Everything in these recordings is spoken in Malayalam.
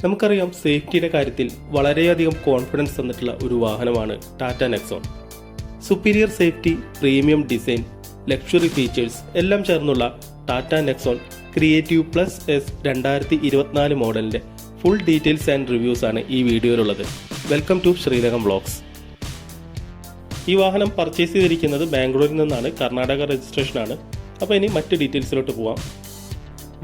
നമുക്കറിയാം, സേഫ്റ്റിയുടെ കാര്യത്തിൽ വളരെയധികം കോൺഫിഡൻസ് തന്നിട്ടുള്ള ഒരു വാഹനമാണ് Tata Nexon. Superior safety, premium design, luxury features എല്ലാം ചേർന്നുള്ള Tata Nexon creative plus S 2024 മോഡലിന്റെ ഫുൾ ഡീറ്റെയിൽസ് ആൻഡ് റിവ്യൂസ് ആണ് ഈ വീഡിയോയിലുള്ളത്. Welcome to Sreelakam vlogs. ഈ വാഹനം പർച്ചേസ് ചെയ്തിരിക്കുന്നത് ബാംഗ്ലൂരിൽ നിന്നാണ്, കർണാടക രജിസ്ട്രേഷനാണ്. അപ്പോൾ ഇനി മറ്റ് ഡീറ്റെയിൽസിലോട്ട് പോവാം.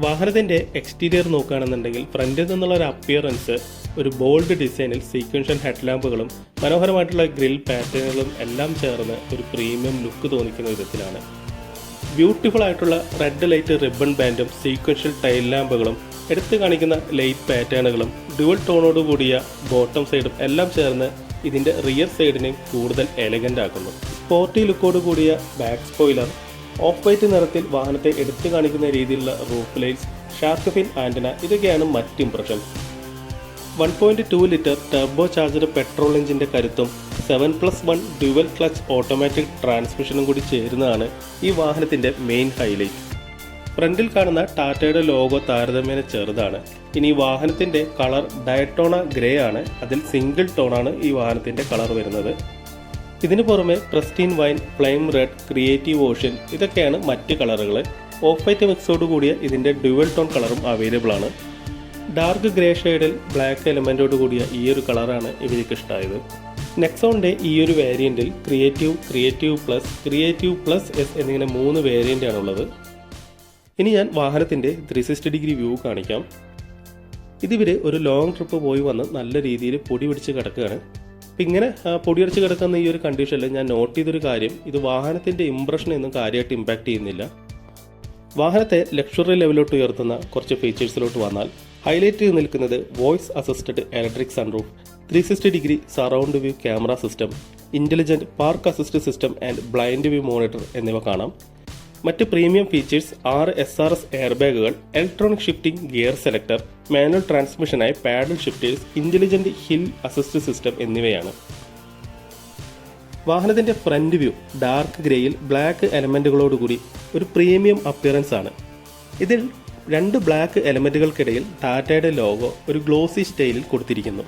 വാഹനത്തിൻ്റെ എക്സ്റ്റീരിയർ നോക്കുകയാണെന്നുണ്ടെങ്കിൽ ഫ്രണ്ടിൽ നിന്നുള്ള ഒരു അപ്പിയറൻസ് ഒരു ബോൾഡ് ഡിസൈനിൽ സീക്വൻഷ്യൽ ഹെഡ്ലാമ്പുകളും മനോഹരമായിട്ടുള്ള ഗ്രിൽ പാറ്റേണുകളും എല്ലാം ചേർന്ന് ഒരു പ്രീമിയം ലുക്ക് തോന്നിക്കുന്ന വിധത്തിലാണ്. ബ്യൂട്ടിഫുൾ ആയിട്ടുള്ള റെഡ് ലൈറ്റ് റിബൺ ബാൻഡും സീക്വൻഷ്യൽ ടൈൽ ലാമ്പുകളും എടുത്തു കാണിക്കുന്ന ലൈറ്റ് പാറ്റേണുകളും ഡ്യുവൽ ടോണോട് കൂടിയ ബോട്ടം സൈഡും എല്ലാം ചേർന്ന് ഇതിൻ്റെ റിയർ സൈഡിനെ കൂടുതൽ എലഗൻ്റ് ആക്കുന്നു. സ്പോർട്ടി ലുക്കോട് കൂടിയ ബാക്ക് സ്പോയിലർ, ഓഫ് വൈറ്റ് നിറത്തിൽ വാഹനത്തെ എടുത്തു കാണിക്കുന്ന രീതിയിലുള്ള roof lights, shark fin antenna, ഇതൊക്കെയാണ് മറ്റ് impressions. 1.2 litre turbo charged petrol എഞ്ചിൻ്റെ കരുത്തും 7+1 ഡ്യുവൽ ക്ലച്ച് ഓട്ടോമാറ്റിക് ട്രാൻസ്മിഷനും കൂടി ചേരുന്നതാണ് ഈ വാഹനത്തിൻ്റെ മെയിൻ ഹൈലൈറ്റ്. ഫ്രണ്ടിൽ കാണുന്ന ടാറ്റയുടെ ലോഗോ താരതമ്യേന ചെറുതാണ്. ഇനി വാഹനത്തിൻ്റെ കളർ ഡയറ്റോണ ഗ്രേ ആണ്. അതിൽ സിംഗിൾ ടോണാണ് ഈ വാഹനത്തിൻ്റെ കളർ വരുന്നത്. ഇതിനു പുറമെ pristine wine, flame red, creative ocean, ഇതൊക്കെയാണ് മറ്റ് കളറുകൾ. ഓഫ് വൈറ്റ് മിക്സോട് കൂടിയ ഇതിൻ്റെ ഡ്യുവൽ ടോൺ കളറും അവൈലബിൾ ആണ്. ഡാർക്ക് ഗ്രേ ഷെയ്ഡിൽ ബ്ലാക്ക് എലമെൻറ്റോട് കൂടിയ ഈ ഒരു കളറാണ് ഇവർക്ക് ഇഷ്ടമായത്. നെക്സോണിൻ്റെ ഈ ഒരു വേരിയൻറ്റിൽ ക്രിയേറ്റീവ് പ്ലസ് എസ് എന്നിങ്ങനെ 3 വേരിയൻ്റാണുള്ളത്. ഇനി ഞാൻ വാഹനത്തിൻ്റെ 360 ഡിഗ്രി വ്യൂ കാണിക്കാം. ഇതിവർ ഒരു ലോങ് ട്രിപ്പ് പോയി വന്ന് നല്ല രീതിയിൽ പൊടി പിടിച്ച് കിടക്കുകയാണ്. അപ്പം ഇങ്ങനെ പൊടിയടിച്ച് കിടക്കുന്ന ഈ ഒരു കണ്ടീഷനിൽ ഞാൻ നോട്ട് ചെയ്തൊരു കാര്യം, ഇത് വാഹനത്തിൻ്റെ ഇംപ്രഷനൊന്നും കാര്യമായിട്ട് ഇമ്പാക്റ്റ് ചെയ്യുന്നില്ല. വാഹനത്തെ ലക്ഷറി ലെവലിലോട്ട് ഉയർത്തുന്ന കുറച്ച് ഫീച്ചേഴ്സിലോട്ട് വന്നാൽ ഹൈലൈറ്റ് ചെയ്ത് നിൽക്കുന്നത് voice assisted electric sunroof, 360 degree surround view camera system, intelligent park assist system and blind view monitor എന്നിവ കാണാം. മറ്റ് പ്രീമിയം ഫീച്ചേഴ്സ് 6 SRS എയർ ബാഗുകൾ, electronic shifting gear selector, manual ട്രാൻസ്മിഷനായി paddle shifters, intelligent hill assist system എന്നിവയാണ്. വാഹനത്തിൻ്റെ ഫ്രണ്ട് വ്യൂ ഡാർക്ക് ഗ്രേയിൽ ബ്ലാക്ക് എലമെൻറ്റുകളോടുകൂടി ഒരു പ്രീമിയം അപ്പിയറൻസ് ആണ്. ഇതിൽ 2 ബ്ലാക്ക് എലമെൻറ്റുകൾക്കിടയിൽ ടാറ്റയുടെ ലോഗോ ഒരു ഗ്ലോസി സ്റ്റൈലിൽ കൊടുത്തിരിക്കുന്നു.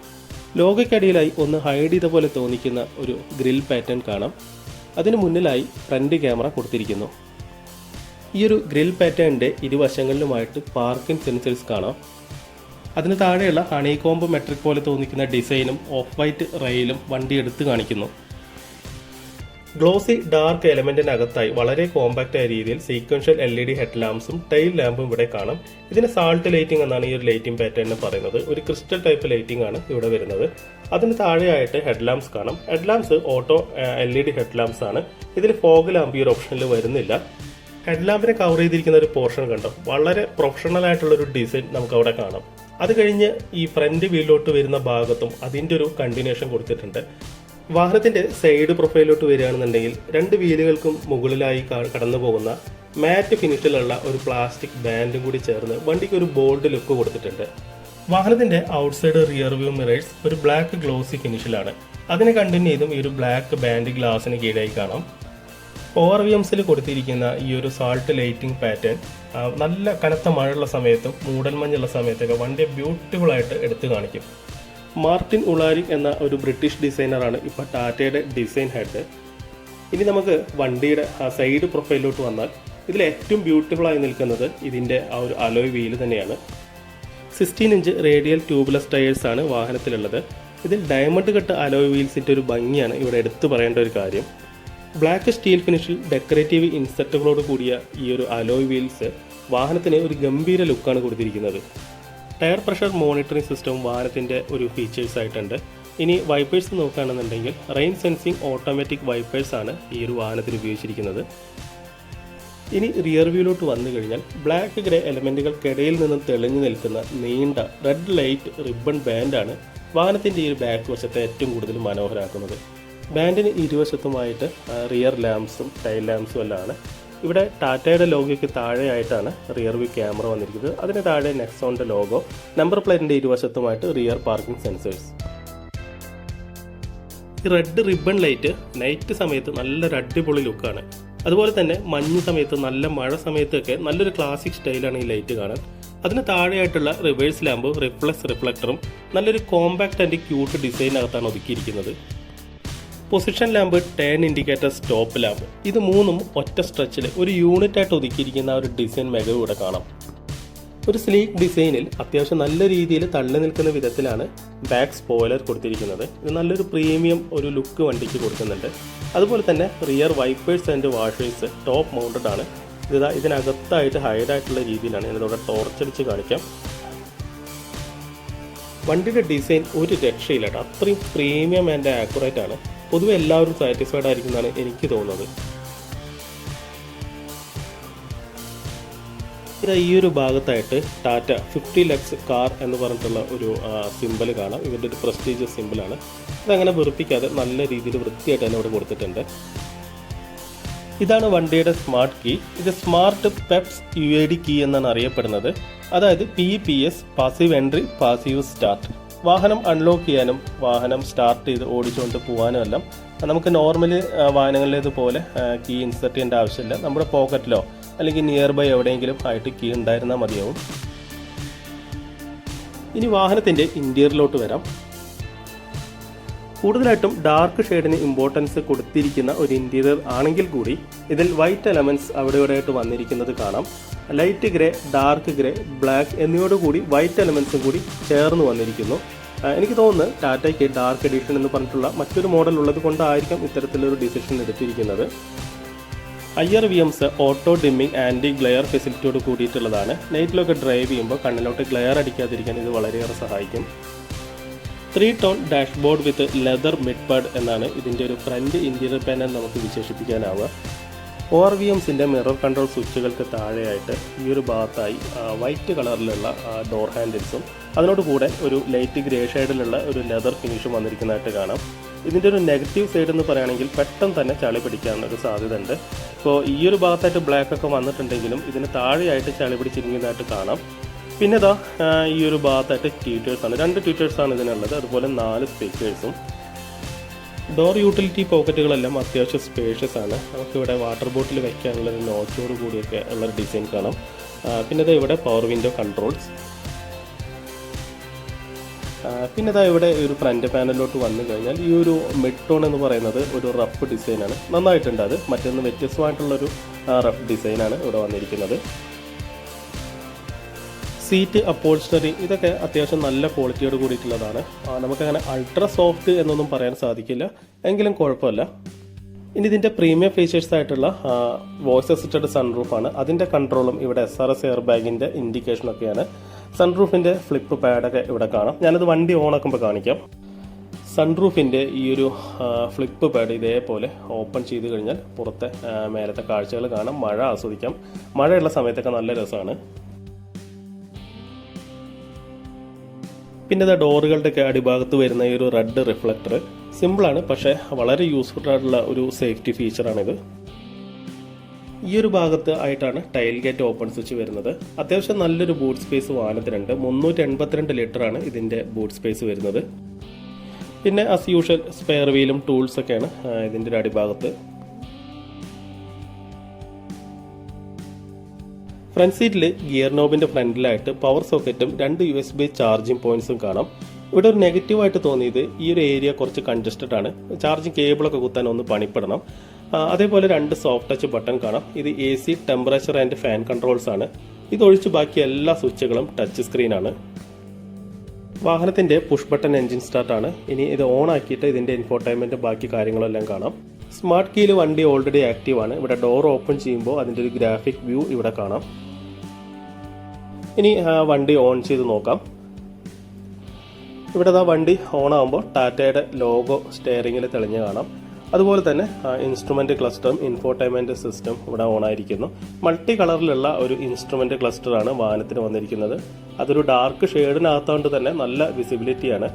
ലോഗോയ്ക്കടിയിലായി ഒന്ന് ഹൈഡ് ചെയ്ത പോലെ തോന്നിക്കുന്ന ഒരു ഗ്രിൽ പാറ്റേൺ കാണാം. അതിന് മുന്നിലായി ഫ്രണ്ട് ക്യാമറ കൊടുത്തിരിക്കുന്നു. ഈ ഒരു ഗ്രിൽ പാറ്റേണിൻ്റെ ഇരുവശങ്ങളിലുമായിട്ട് പാർക്കിംഗ് സെൻസേഴ്സ് കാണാം. അതിന് താഴെയുള്ള ഹണികോംബ് മെട്രിക് പോലെ തോന്നിക്കുന്ന ഡിസൈനും ഓഫ് വൈറ്റ് റെയിലും വണ്ടി എടുത്ത് കാണിക്കുന്നു. ഗ്ലോസി ഡാർക്ക് എലമെൻറ്റിനകത്തായി വളരെ കോമ്പാക്റ്റ് ആയ രീതിയിൽ സീക്വൻഷ്യൽ LED ഹെഡ് ലാംപ്സും ടൈൽ ലാമ്പും ഇവിടെ കാണാം. ഇതിന് സാൾട്ട് ലൈറ്റിംഗ് എന്നാണ് ഈ ഒരു ലൈറ്റിംഗ് പാറ്റേണിന് പറയുന്നത്. ഒരു ക്രിസ്റ്റൽ ടൈപ്പ് ലൈറ്റിംഗ് ആണ് ഇവിടെ വരുന്നത്. അതിന് താഴെയായിട്ട് ഹെഡ് ലാംപ്സ് കാണാം. Head lamps auto LED head lamps ആണ്. ഇതിൽ ഫോഗ് ലാമ്പ് ഈ ഒരു ഓപ്ഷനിൽ വരുന്നില്ല. ഹെഡ് ലാമ്പിനെ കവർ ചെയ്തിരിക്കുന്ന ഒരു പോർഷൻ കണ്ടോ, വളരെ പ്രൊഫഷണൽ ആയിട്ടുള്ളൊരു ഡിസൈൻ നമുക്ക് അവിടെ കാണാം. അത് കഴിഞ്ഞ് ഈ ഫ്രണ്ട് വീലിലോട്ട് വരുന്ന ഭാഗത്തും അതിൻ്റെ ഒരു കണ്ടിന്യൂഷൻ കൊടുത്തിട്ടുണ്ട്. വാഹനത്തിൻ്റെ സൈഡ് പ്രൊഫൈലിലോട്ട് വരികയാണെന്നുണ്ടെങ്കിൽ 2 വീലുകൾക്കും മുകളിലായി കടന്നു പോകുന്ന മാറ്റ് ഫിനിഷിലുള്ള ഒരു പ്ലാസ്റ്റിക് ബാൻഡും കൂടി ചേർന്ന് വണ്ടിക്ക് ഒരു ബോൾഡ് ലുക്ക് കൊടുത്തിട്ടുണ്ട്. വാഹനത്തിൻ്റെ ഔട്ട്സൈഡ് റിയർ വ്യൂ മിറേഴ്സ് ഒരു ബ്ലാക്ക് ഗ്ലോസി ഫിനിഷിലാണ്. അതിനെ കണ്ടിന്യൂ ചെയ്തും ഈ ഒരു ബ്ലാക്ക് ബാൻഡ് ഗ്ലാസിന് കീഴായി കാണാം. ORVMസിൽ കൊടുത്തിരിക്കുന്ന ഈ ഒരു സാൾട്ട് ലൈറ്റിംഗ് പാറ്റേൺ നല്ല കനത്ത മഴയുള്ള സമയത്തും മൂടൽമഞ്ഞുള്ള സമയത്തൊക്കെ വണ്ടിയെ ബ്യൂട്ടിഫുൾ ആയിട്ട് എടുത്തു കാണിക്കും. മാർട്ടിൻ ഉളാരിക് എന്ന ഒരു ബ്രിട്ടീഷ് ഡിസൈനറാണ് ഇപ്പോൾ ടാറ്റയുടെ ഡിസൈൻ ഹെഡ്. ഇനി നമുക്ക് വണ്ടിയുടെ സൈഡ് പ്രൊഫൈലിലോട്ട് വന്നാൽ ഇതിൽ ഏറ്റവും ബ്യൂട്ടിഫുൾ ആയി നിൽക്കുന്നത് ഇതിൻ്റെ ആ ഒരു അലോയ് വീല് തന്നെയാണ്. 16 ഇഞ്ച് റേഡിയൽ ട്യൂബ്ലെസ് ടയേഴ്സാണ് വാഹനത്തിലുള്ളത്. ഇതിൽ ഡയമണ്ട് കട്ട് അലോയ് വീൽസിൻ്റെ ഒരു ഭംഗിയാണ് ഇവിടെ എടുത്തു പറയേണ്ട ഒരു കാര്യം. ബ്ലാക്ക് സ്റ്റീൽ ഫിനിഷിൽ ഡെക്കറേറ്റീവ് ഇൻസെർട്ടുകളോട് കൂടിയ ഈ ഒരു അലോയ് വീൽസ് വാഹനത്തിന് ഒരു ഗംഭീര ലുക്കാണ് കൊടുത്തിരിക്കുന്നത്. ടയർ പ്രഷർ മോണിറ്ററിംഗ് സിസ്റ്റം വാഹനത്തിൻ്റെ ഒരു ഫീച്ചേഴ്സ് ആയിട്ടുണ്ട്. ഇനി വൈപ്പേഴ്സ് നോക്കുകയാണെന്നുണ്ടെങ്കിൽ റെയിൻ സെൻസിങ് ഓട്ടോമാറ്റിക് വൈപ്പേഴ്സാണ് ഈ ഒരു വാഹനത്തിൽ ഉപയോഗിച്ചിരിക്കുന്നത്. ഇനി റിയർ വ്യൂയിലോട്ട് വന്നു കഴിഞ്ഞാൽ ബ്ലാക്ക് ഗ്രേ എലമെൻറ്റുകൾക്കിടയിൽ നിന്നും തെളിഞ്ഞു നിൽക്കുന്ന നീണ്ട റെഡ് ലൈറ്റ് റിബൺ ബാൻഡാണ് വാഹനത്തിൻ്റെ ഈ ഒരു ബാക്ക് വശത്തെ ഏറ്റവും കൂടുതൽ മനോഹരമാക്കുന്നത്. ബാൻഡിന് ഇരുവശത്തുമായിട്ട് റിയർ ലാംപ്സും ടൈൽ ലാംപ്സും എല്ലാം ആണ്. ഇവിടെ ടാറ്റയുടെ ലോഗോയ്ക്ക് താഴെയായിട്ടാണ് റിയർ വ്യൂ ക്യാമറ വന്നിരിക്കുന്നത്. അതിന് താഴെ നെക്സോണിൻ്റെ ലോഗോ, നമ്പർ പ്ലേറ്റിൻ്റെ ഇരുവശത്തുമായിട്ട് റിയർ പാർക്കിംഗ് സെൻസേഴ്സ്. ഈ റെഡ് റിബൺ ലൈറ്റ് നൈറ്റ് സമയത്ത് നല്ലൊരു അടിപൊളി ലുക്കാണ്. അതുപോലെ തന്നെ മഞ്ഞ് സമയത്ത്, നല്ല മഴ സമയത്തൊക്കെ നല്ലൊരു ക്ലാസിക് സ്റ്റൈലാണ് ഈ ലൈറ്റ് കാണാൻ. അതിന് താഴെയായിട്ടുള്ള റിവേഴ്സ് ലാമ്പും റിഫ്ലക്ടറും നല്ലൊരു കോമ്പാക്റ്റ് ആൻഡ് ക്യൂട്ട് ഡിസൈനകത്താണ് ഒതുക്കിയിരിക്കുന്നത്. Position lamp, turn indicator, stop lamp, ഇത് മൂന്നും ഒറ്റ സ്ട്രെച്ചിൽ ഒരു യൂണിറ്റ് ആയിട്ട് ഒതുക്കിയിരിക്കുന്ന ഒരു ഡിസൈൻ മികവ് ഇവിടെ കാണാം. ഒരു സ്ലീക്ക് ഡിസൈനിൽ അത്യാവശ്യം നല്ല രീതിയിൽ തള്ളി നിൽക്കുന്ന വിധത്തിലാണ് ബാക്ക് സ്പോയിലർ കൊടുത്തിരിക്കുന്നത്. ഇത് നല്ലൊരു പ്രീമിയം ഒരു ലുക്ക് വണ്ടിക്ക് കൊടുക്കുന്നുണ്ട്. അതുപോലെ തന്നെ rear wipers and washers top mounted ആണ്. ഇതിനകത്തായിട്ട് ഹൈഡായിട്ടുള്ള രീതിയിലാണ്. ഞാനിതോടെ ടോർച്ചടിച്ച് കാണിക്കാം. വണ്ടിയുടെ ഡിസൈൻ ഒരു രക്ഷയില്ല, അത്രയും പ്രീമിയം ആൻഡ് ആക്യുറേറ്റ് ആണ്. പൊതുവെ എല്ലാവരും സാറ്റിസ്ഫൈഡ് ആയിരിക്കുന്നതാണ് എനിക്ക് തോന്നുന്നത്. ഈ ഒരു ഭാഗത്തായിട്ട് ടാറ്റ 50 ലക്സ് കാർ എന്ന് പറഞ്ഞിട്ടുള്ള ഒരു സിമ്പിൾ കാണാം. ഇതിൻ്റെ ഒരു പ്രസ്റ്റീജിയസ് സിമ്പിളാണ്. അതങ്ങനെ വെറുപ്പിക്കാതെ നല്ല രീതിയിൽ വൃത്തിയായിട്ട് തന്നെ ഇവിടെ കൊടുത്തിട്ടുണ്ട്. ഇതാണ് വണ്ടിയുടെ സ്മാർട്ട് കീ. ഇത് സ്മാർട്ട് പെപ്സ് UID കീ എന്നാണ് അറിയപ്പെടുന്നത്. അതായത് PPS, passive entry, passive start. വാഹനം അൺലോക്ക് ചെയ്യാനും വാഹനം സ്റ്റാർട്ട് ചെയ്ത് ഓടിച്ചുകൊണ്ട് പോകാനും എല്ലാം നമുക്ക് നോർമലി വാഹനങ്ങളിലേതുപോലെ കീ ഇൻസെർട്ട് ചെയ്യേണ്ട ആവശ്യമില്ല. നമ്മുടെ പോക്കറ്റിലോ അല്ലെങ്കിൽ നിയർ ബൈ എവിടെയെങ്കിലും ആയിട്ട് കീ ഉണ്ടായിരുന്നാൽ മതിയാവും. ഇനി വാഹനത്തിൻ്റെ ഇൻറ്റീരിയറിലോട്ട് വരാം. കൂടുതലായിട്ടും ഡാർക്ക് ഷെയ്ഡിന് ഇമ്പോർട്ടൻസ് കൊടുത്തിരിക്കുന്ന ഒരു ഇൻറ്റീരിയർ ആണെങ്കിൽ കൂടി ഇതിൽ വൈറ്റ് എലമെൻറ്റ്സ് അവിടെ ഇവിടെയായിട്ട് വന്നിരിക്കുന്നത് കാണാം. Light grey, dark grey, black എന്നിവയോടുകൂടി വൈറ്റ് എലമെൻറ്റ്സും കൂടി ചേർന്ന് വന്നിരിക്കുന്നു. എനിക്ക് തോന്നുന്നു ടാറ്റയ്ക്ക് ഡാർക്ക് എഡിഷൻ എന്ന് പറഞ്ഞിട്ടുള്ള മറ്റൊരു മോഡൽ ഉള്ളത് കൊണ്ടായിരിക്കാം ഇത്തരത്തിലൊരു ഡിസിഷൻ എടുത്തിരിക്കുന്നത്. IRVMs auto dimming anti glare ഫെസിലിറ്റിയോട് കൂടിയിട്ടുള്ളതാണ്. നൈറ്റിലൊക്കെ ഡ്രൈവ് ചെയ്യുമ്പോൾ കണ്ണിലോട്ട് ഗ്ലെയർ അടിക്കാതിരിക്കാൻ ഇത് വളരെയേറെ സഹായിക്കും. 3 tone dashboard with leather mid pad എന്നാണ് ഇതിൻ്റെ ഒരു ഫ്രണ്ട് ഇൻറ്റീരിയർ പാനൽ നമുക്ക് വിശേഷിപ്പിക്കാനാവുക. ORVMസിൻ്റെ മിറർ കൺട്രോൾ സ്വിച്ചുകൾക്ക് താഴെയായിട്ട് ഈ ഒരു ഭാഗത്തായി വൈറ്റ് കളറിലുള്ള ഡോർ ഹാൻഡിൽസും അതിനോട് കൂടെ ഒരു ലൈറ്റ് ഗ്രേ ഷെയ്ഡിലുള്ള ഒരു ലെതർ ഫിനിഷും വന്നിരിക്കുന്നതായിട്ട് കാണാം. ഇതിൻ്റെ ഒരു നെഗറ്റീവ് സൈഡ് എന്ന് പറയുകയാണെങ്കിൽ പെട്ടെന്ന് തന്നെ ചളി പിടിക്കാനുള്ള ഒരു സാധ്യത ഉണ്ട്. ഇപ്പോൾ ഈ ഒരു ഭാഗത്തായിട്ട് ബ്ലാക്ക് ഒക്കെ വന്നിട്ടുണ്ടെങ്കിലും ഇതിന് താഴെയായിട്ട് ചളി പിടിച്ചിരിക്കുന്നതായിട്ട് കാണാം. പിന്നെ ഈ ഒരു ഭാഗത്തായിട്ട് ട്യൂട്ടേഴ്സാണ്, 2 ട്യൂട്ടേഴ്സാണ് ഇതിനുള്ളത്. അതുപോലെ 4 സ്പീക്കേഴ്സും. ഡോർ യൂട്ടിലിറ്റി പോക്കറ്റുകളെല്ലാം അത്യാവശ്യം സ്പേഷ്യസ് ആണ്. നമുക്കിവിടെ വാട്ടർ ബോട്ടിൽ വയ്ക്കാനുള്ള ഒരു നോച്ചോട് കൂടിയൊക്കെ ഉള്ളൊരു ഡിസൈൻ കാണാം. പിന്നെ ഇവിടെ പവർ വിൻഡോ കൺട്രോൾസ്. പിന്നെ ഇവിടെ ഒരു ഫ്രണ്ട് പാനലിലോട്ട് വന്നു കഴിഞ്ഞാൽ ഈ ഒരു മിഡ് ടോൺ എന്ന് പറയുന്നത് ഒരു റഫ് ഡിസൈനാണ്. നന്നായിട്ടുണ്ട്. അത് മറ്റൊന്ന് വ്യത്യസ്തമായിട്ടുള്ളൊരു റഫ് ഡിസൈനാണ് ഇവിടെ വന്നിരിക്കുന്നത്. സീറ്റ് അപ്പോൾസ്റ്ററി ഇതൊക്കെ അത്യാവശ്യം നല്ല ക്വാളിറ്റിയോട് കൂടിയിട്ടുള്ളതാണ്. നമുക്കങ്ങനെ അൾട്രാ സോഫ്റ്റ് എന്നൊന്നും പറയാൻ സാധിക്കില്ല, എങ്കിലും കുഴപ്പമില്ല. ഇനി ഇതിൻ്റെ പ്രീമിയം ഫീച്ചേഴ്സ് ആയിട്ടുള്ള വോയിസ് അസിസ്റ്റഡ് സൺറൂഫാണ്. അതിൻ്റെ കൺട്രോളും ഇവിടെ SRS എയർ ബാഗിൻ്റെ ഇൻഡിക്കേഷനൊക്കെയാണ്. സൺറൂഫിൻ്റെ ഫ്ലിപ്പ് പാഡൊക്കെ ഇവിടെ കാണാം. ഞാനത് വണ്ടി ഓണാക്കുമ്പോൾ കാണിക്കാം. സൺറൂഫിൻ്റെ ഈ ഒരു ഫ്ലിപ്പ് പാഡ് ഇതേപോലെ ഓപ്പൺ ചെയ്ത് കഴിഞ്ഞാൽ പുറത്തെ മേലത്തെ കാഴ്ചകൾ കാണാം. മഴ ആസ്വദിക്കാം. മഴയുള്ള സമയത്തൊക്കെ നല്ല രസമാണ്. പിന്നെ ഡോറുകളുടെയൊക്കെ അടിഭാഗത്ത് വരുന്ന ഈ ഒരു റെഡ് റിഫ്ലക്ടർ സിമ്പിളാണ്, പക്ഷേ വളരെ യൂസ്ഫുൾ ആയിട്ടുള്ള ഒരു സേഫ്റ്റി ഫീച്ചറാണിത്. ഈ ഒരു ഭാഗത്ത് ആയിട്ടാണ് ടൈൽ ഗേറ്റ് ഓപ്പൺ സ്വിച്ച് വരുന്നത്. അത്യാവശ്യം നല്ലൊരു ബൂട്ട് സ്പേസ് വാഹനത്തിനുണ്ട്. 382 ലിറ്ററാണ് ഇതിൻ്റെ ബൂട്ട് സ്പേസ് വരുന്നത്. പിന്നെ ആസ് യൂഷ്വൽ സ്പെയർ വീലും ടൂൾസൊക്കെയാണ് ഇതിൻ്റെ ഒരു അടിഭാഗത്ത്. ഫ്രണ്ട് സീറ്റിൽ ഗിയർ നോബിൻ്റെ ഫ്രണ്ടിലായിട്ട് പവർ സോക്കറ്റും 2 USB ചാർജിങ് പോയിന്റ്സും കാണാം. ഇവിടെ ഒരു നെഗറ്റീവായിട്ട് തോന്നിയത് ഈ ഒരു ഏരിയ കുറച്ച് കൺജസ്റ്റഡ് ആണ്. ചാർജിങ് കേബിളൊക്കെ കുത്താൻ ഒന്ന് പണിപ്പെടണം. അതേപോലെ 2 സോഫ്റ്റ് ടച്ച് ബട്ടൺ കാണാം. ഇത് AC, temperature and fan controls ആണ്. ഇതൊഴിച്ച് ബാക്കി എല്ലാ സ്വിച്ചുകളും ടച്ച് സ്ക്രീനാണ്. വാഹനത്തിൻ്റെ പുഷ് ബട്ടൺ എൻജിൻ സ്റ്റാർട്ടാണ്. ഇനി ഇത് ഓൺ ആക്കിയിട്ട് ഇതിൻ്റെ ഇൻഫോർടൈൻമെൻറ്റ് ബാക്കി കാര്യങ്ങളെല്ലാം കാണാം. സ്മാർട്ട് കീയിൽ വണ്ടി ഓൾറെഡി ആക്റ്റീവ് ആണ്. ഇവിടെ ഡോർ ഓപ്പൺ ചെയ്യുമ്പോൾ അതിൻ്റെ ഒരു ഗ്രാഫിക് വ്യൂ ഇവിടെ കാണാം. ഇനി വണ്ടി ഓൺ ചെയ്ത് നോക്കാം. ഇവിടെ വണ്ടി ഓൺ ആകുമ്പോൾ ടാറ്റയുടെ ലോഗോ സ്റ്റെയറിങ്ങിൽ തെളിഞ്ഞ് കാണാം. അതുപോലെ തന്നെ ഇൻസ്ട്രുമെൻ്റ് ക്ലസ്റ്ററും ഇൻഫോർടൈൻമെൻറ്റ് സിസ്റ്റം ഇവിടെ ഓൺ ആയിരിക്കുന്നു. മൾട്ടി കളറിലുള്ള ഒരു ഇൻസ്ട്രുമെൻ്റ് ക്ലസ്റ്ററാണ് വാഹനത്തിന് വന്നിരിക്കുന്നത്. അതൊരു ഡാർക്ക് ഷെയ്ഡിനകത്തുകൊണ്ട് തന്നെ നല്ല വിസിബിലിറ്റിയാണ്.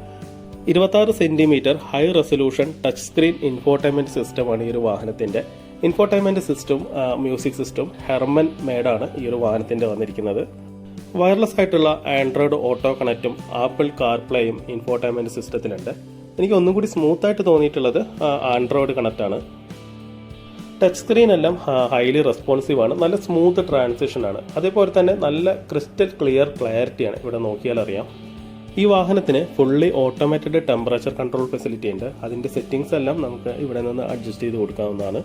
26 centimetre high resolution touch screen infotainment സിസ്റ്റമാണ് ഈ ഒരു വാഹനത്തിൻ്റെ. Infotainment system music system Harman മേഡാണ് ഈ ഒരു വാഹനത്തിൻ്റെ വന്നിരിക്കുന്നത്. വയർലെസ് ആയിട്ടുള്ള ആൻഡ്രോയിഡ് ഓട്ടോ കണക്റ്റും ആപ്പിൾ കാർപ്ലേയും ഇൻഫോർടൈൻമെൻറ്റ് സിസ്റ്റത്തിലുണ്ട്. എനിക്ക് ഒന്നും കൂടി സ്മൂത്തായിട്ട് തോന്നിയിട്ടുള്ളത് ആൻഡ്രോയിഡ് കണക്റ്റാണ്. ടച്ച് സ്ക്രീൻ എല്ലാം ഹൈലി റെസ്പോൺസീവ് ആണ്, നല്ല സ്മൂത്ത് ട്രാൻസിഷൻ ആണ്. അതേപോലെ തന്നെ നല്ല ക്രിസ്റ്റൽ ക്ലിയർ ക്ലാരിറ്റിയാണ്. ഇവിടെ നോക്കിയാൽ അറിയാം. ഈ വാഹനത്തിന് fully automated temperature control facility ഉണ്ട്. അതിൻ്റെ സെറ്റിംഗ്സ് എല്ലാം നമുക്ക് ഇവിടെ നിന്ന് അഡ്ജസ്റ്റ് ചെയ്ത് കൊടുക്കാവുന്നതാണ്.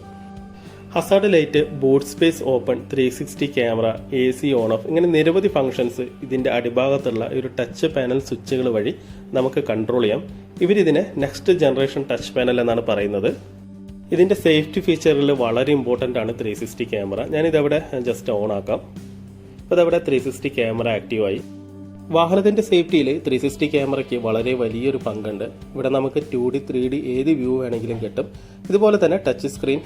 Hazard light, boot space open, 360 camera, AC on of, ഇങ്ങനെ നിരവധി ഫംഗ്ഷൻസ് ഇതിൻ്റെ അടിഭാഗത്തുള്ള ഒരു ടച്ച് പാനൽ സ്വിച്ചുകൾ വഴി നമുക്ക് കൺട്രോൾ ചെയ്യാം. ഇവരിതിനെ നെക്സ്റ്റ് ജനറേഷൻ ടച്ച് പാനൽ എന്നാണ് പറയുന്നത്. ഇതിൻ്റെ സേഫ്റ്റി ഫീച്ചറിൽ വളരെ ഇമ്പോർട്ടൻ്റ് ആണ് 360 ക്യാമറ. ഞാനിതവിടെ ജസ്റ്റ് ഓൺ ആക്കാം. അപ്പോൾ ഇതവിടെ 360 ക്യാമറ ആക്റ്റീവായി. വാഹനത്തിൻ്റെ സേഫ്റ്റിയിൽ 360 ക്യാമറയ്ക്ക് വളരെ വലിയൊരു പങ്കുണ്ട്. ഇവിടെ നമുക്ക് 2D 3D ഏത് വ്യൂ വേണമെങ്കിലും കിട്ടും. ഇതുപോലെ തന്നെ ടച്ച് സ്ക്രീൻ,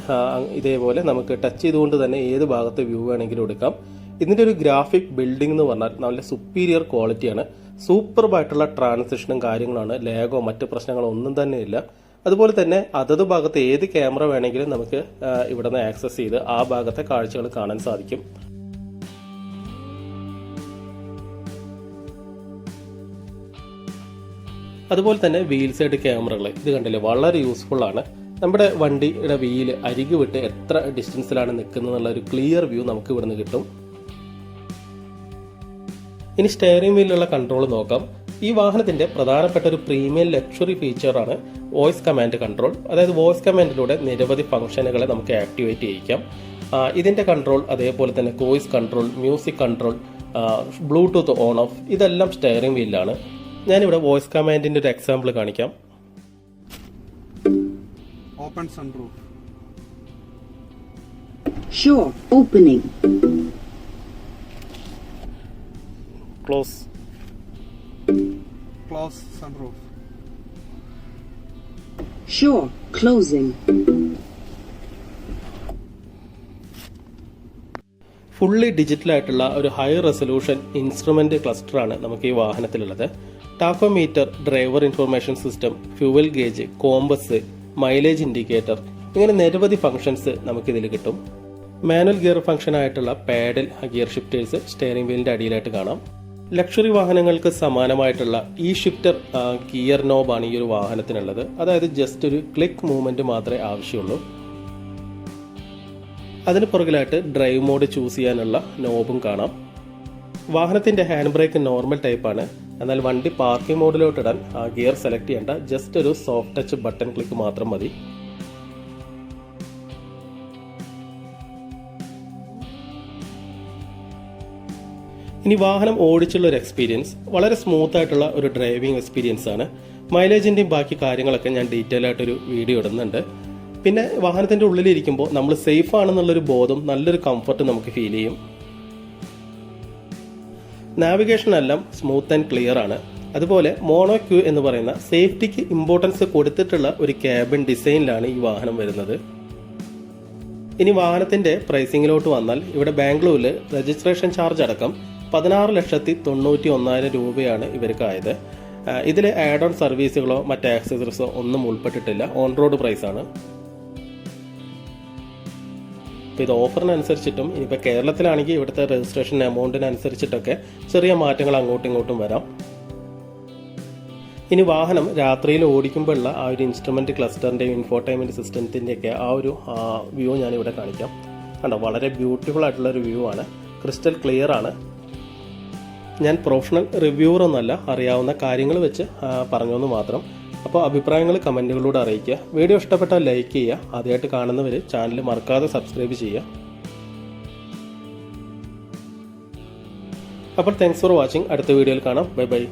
ഇതേപോലെ നമുക്ക് ടച്ച് ചെയ്തുകൊണ്ട് തന്നെ ഏത് ഭാഗത്തെ വ്യൂ വേണമെങ്കിലും എടുക്കാം. ഇതിൻ്റെ ഒരു ഗ്രാഫിക് ബിൽഡിംഗ് എന്ന് പറഞ്ഞാൽ നല്ല സുപ്പീരിയർ ക്വാളിറ്റിയാണ്. സൂപ്പർബായിട്ടുള്ള ട്രാൻസിഷനും കാര്യങ്ങളാണ്. ലാഗോ മറ്റ് പ്രശ്നങ്ങളോ ഒന്നും തന്നെ ഇല്ല. അതുപോലെ തന്നെ അതത് ഭാഗത്ത് ഏത് ക്യാമറ വേണമെങ്കിലും നമുക്ക് ഇവിടെ നിന്ന് ആക്സസ് ചെയ്ത് ആ ഭാഗത്തെ കാഴ്ചകൾ കാണാൻ സാധിക്കും. അതുപോലെ തന്നെ വീൽ സൈഡ് ക്യാമറകൾ ഇത് കണ്ടില്ലേ, വളരെ യൂസ്ഫുൾ ആണ്. നമ്മുടെ വണ്ടിയുടെ വീല് അരികു വിട്ട് എത്ര ഡിസ്റ്റൻസിലാണ് നിൽക്കുന്നത് എന്നുള്ള ഒരു ക്ലിയർ വ്യൂ നമുക്ക് ഇവിടുന്ന് കിട്ടും. ഇനി സ്റ്റെയറിംഗ് വീലിലുള്ള കൺട്രോൾ നോക്കാം. ഈ വാഹനത്തിന്റെ പ്രധാനപ്പെട്ട ഒരു പ്രീമിയം ലക്ഷറി ഫീച്ചറാണ് വോയിസ് കമാൻഡ് കൺട്രോൾ. അതായത് വോയിസ് കമാൻഡിലൂടെ നിരവധി ഫംഗ്ഷനുകളെ നമുക്ക് ആക്ടിവേറ്റ് ചെയ്യിക്കാം. ഇതിന്റെ കൺട്രോൾ, അതേപോലെ തന്നെ voice control, music control, bluetooth on off, ഇതെല്ലാം സ്റ്റെയറിംഗ് വീലിലാണ്. ഞാനിവിടെ വോയിസ് കമാൻഡിന്റെ ഒരു എക്സാമ്പിൾ കാണിക്കാം. Open sunroof, Sure, opening. Close, close sunroof, Sure, closing. Fully ഡിജിറ്റലായിട്ടുള്ള ഒരു ഹൈ റെസൊല്യൂഷൻ ഇൻസ്ട്രുമെന്റ് ക്ലസ്റ്ററാണ് നമുക്ക് ഈ വാഹനത്തിലുള്ളത്. Tachometer, driver information system, fuel gauge, compass, mileage indicator, ഇങ്ങനെ നിരവധി ഫംഗ്ഷൻസ് നമുക്കിതിൽ കിട്ടും. മാനുവൽ ഗിയർ ഫംഗ്ഷൻ ആയിട്ടുള്ള പാഡൽ, ഗിയർ ഷിഫ്റ്റേഴ്സ് സ്റ്റെയറിംഗ് വീലിന്റെ അടിയിലായിട്ട് കാണാം. ലക്ഷറി വാഹനങ്ങൾക്ക് സമാനമായിട്ടുള്ള ഈ ഷിഫ്റ്റർ ഗിയർ നോബാണ് ഈ ഒരു വാഹനത്തിനുള്ളത്. അതായത് ജസ്റ്റ് ഒരു ക്ലിക്ക് മൂവ്മെന്റ് മാത്രമേ ആവശ്യമുള്ളൂ. അതിന് പുറകിലായിട്ട് ഡ്രൈവ് മോഡ് ചൂസ് ചെയ്യാനുള്ള നോബും കാണാം. വാഹനത്തിന്റെ ഹാൻഡ് ബ്രേക്ക് നോർമൽ ടൈപ്പാണ്. എന്നാൽ വണ്ടി പാർക്കിംഗ് മോഡിലോട്ട് ഇടാൻ ഗിയർ സെലക്ട് ചെയ്യേണ്ട, ജസ്റ്റ് ഒരു സോഫ്റ്റ് ടച്ച് ബട്ടൺ ക്ലിക്ക് മാത്രം മതി. ഇനി വാഹനം ഓടിച്ചുള്ള ഒരു എക്സ്പീരിയൻസ് വളരെ സ്മൂത്ത് ആയിട്ടുള്ള ഒരു ഡ്രൈവിംഗ് എക്സ്പീരിയൻസ് ആണ്. മൈലേജിന്റെയും ബാക്കി കാര്യങ്ങളൊക്കെ ഞാൻ ഡീറ്റെയിൽ ആയിട്ടൊരു വീഡിയോ ഇടുന്നുണ്ട്. പിന്നെ വാഹനത്തിന്റെ ഉള്ളിലിരിക്കുമ്പോൾ നമ്മൾ സേഫ് ആണെന്നുള്ളൊരു ബോധം, നല്ലൊരു കംഫർട്ട് നമുക്ക് ഫീൽ ചെയ്യും. നാവിഗേഷൻ എല്ലാം സ്മൂത്ത് ആൻഡ് ക്ലിയർ ആണ്. അതുപോലെ മോണോ ക്യൂ എന്ന് പറയുന്ന സേഫ്റ്റിക്ക് ഇമ്പോർട്ടൻസ് കൊടുത്തിട്ടുള്ള ഒരു ക്യാബിൻ ഡിസൈനിലാണ് ഈ വാഹനം വരുന്നത്. ഇനി വാഹനത്തിന്റെ പ്രൈസിങ്ങിലോട്ട് വന്നാൽ ഇവിടെ ബാംഗ്ലൂരിൽ രജിസ്ട്രേഷൻ ചാർജ് അടക്കം 16,91,000 രൂപയാണ് ഇവർക്കായത്. ഇതിൽ ആഡ് ഓൺ സർവീസുകളോ മറ്റ് ആക്സസറീസോ ഒന്നും ഉൾപ്പെട്ടിട്ടില്ല. ഓൺ റോഡ് പ്രൈസാണ്. ഇപ്പോൾ ഇത് ഓഫറിനനുസരിച്ചിട്ടും ഇനിയിപ്പോൾ കേരളത്തിലാണെങ്കിൽ ഇവിടുത്തെ രജിസ്ട്രേഷൻ എമൗണ്ടിനനുസരിച്ചിട്ടൊക്കെ ചെറിയ മാറ്റങ്ങൾ അങ്ങോട്ടും ഇങ്ങോട്ടും വരാം. ഇനി വാഹനം രാത്രിയിൽ ഓടിക്കുമ്പോഴുള്ള ആ ഒരു ഇൻസ്ട്രുമെന്റ് ക്ലസ്റ്ററിൻ്റെയും ഇൻഫോർടൈൻമെൻറ്റ് സിസ്റ്റത്തിൻ്റെയൊക്കെ ആ ഒരു വ്യൂ ഞാനിവിടെ കാണിക്കാം. കണ്ടോ, വളരെ ബ്യൂട്ടിഫുൾ ആയിട്ടുള്ള ഒരു വ്യൂ ആണ്. ക്രിസ്റ്റൽ ക്ലിയർ ആണ്. ഞാൻ പ്രൊഫഷണൽ റിവ്യൂവർ ഒന്നല്ല, അറിയാവുന്ന കാര്യങ്ങൾ വെച്ച് പറഞ്ഞെന്ന് മാത്രം. അപ്പോൾ അഭിപ്രായങ്ങൾ കമൻറ്റുകളിലൂടെ അറിയിക്കുക. വീഡിയോ ഇഷ്ടപ്പെട്ടാൽ ലൈക്ക് ചെയ്യുക. ആദ്യമായിട്ട് കാണുന്നവർ ചാനൽ മറക്കാതെ സബ്സ്ക്രൈബ് ചെയ്യുക. അപ്പോൾ താങ്ക്സ് ഫോർ വാച്ചിങ്. അടുത്ത വീഡിയോയിൽ കാണാം. Bye bye.